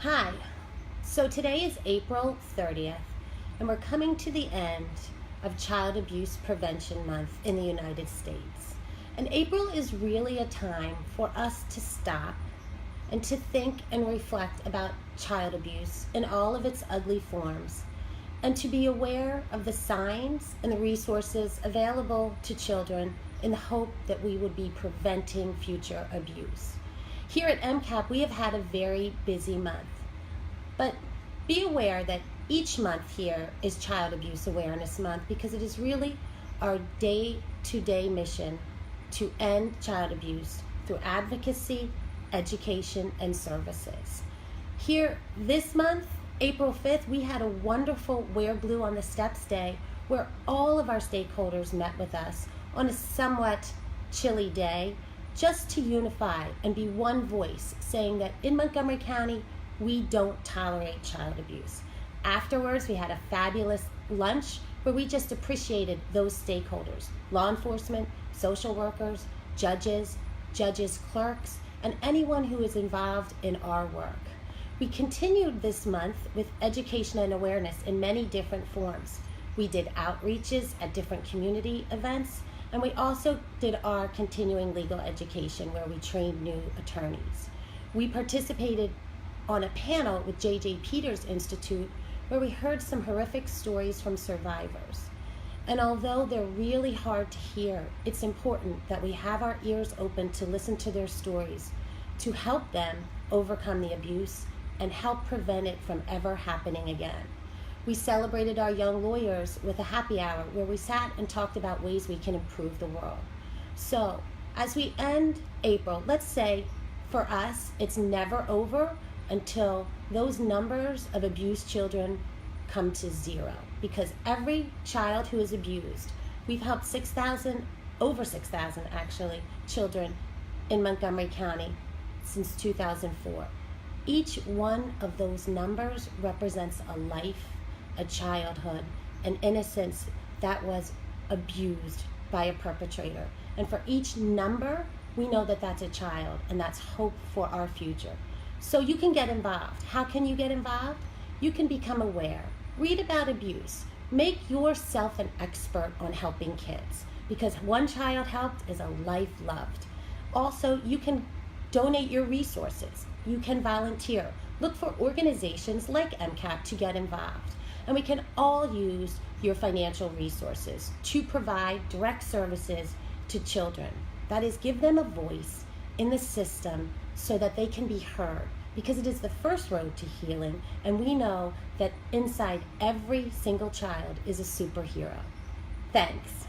Hi, so today is April 30th, and we're coming to the end of Child Abuse Prevention Month in the United States. And April is really a time for us to stop and to think and reflect about child abuse in all of its ugly forms, and to be aware of the signs and the resources available to children in the hope that we would be preventing future abuse. Here at MCAP, we have had a very busy month, but be aware that each month here is Child Abuse Awareness Month because it is really our day-to-day mission to end child abuse through advocacy, education, and services. Here this month, April 5th, we had a wonderful Wear Blue on the Steps Day where all of our stakeholders met with us on a somewhat chilly day just to unify and be one voice, saying that in Montgomery County, we don't tolerate child abuse. Afterwards, we had a fabulous lunch where we just appreciated those stakeholders, law enforcement, social workers, judges, clerks, and anyone who is involved in our work. We continued this month with education and awareness in many different forms. We did outreaches at different community events, and we also did our continuing legal education where we trained new attorneys. We participated on a panel with J.J. Peters Institute where we heard some horrific stories from survivors. And although they're really hard to hear, it's important that we have our ears open to listen to their stories, to help them overcome the abuse and help prevent it from ever happening again. We celebrated our young lawyers with a happy hour where we sat and talked about ways we can improve the world. So, as we end April, let's say for us, it's never over until those numbers of abused children come to zero. Because every child who is abused, we've helped over 6,000 actually, children in Montgomery County since 2004. Each one of those numbers represents a life, a childhood, an innocence that was abused by a perpetrator. And for each number, we know that that's a child, and that's hope for our future. So you can get involved. How can you get involved? You can become aware. Read about abuse. Make yourself an expert on helping kids, because one child helped is a life loved. Also, you can donate your resources. You can volunteer. Look for organizations like MCAP to get involved. And we can all use your financial resources to provide direct services to children. That is, give them a voice in the system so that they can be heard, because it is the first road to healing, and we know that inside every single child is a superhero. Thanks.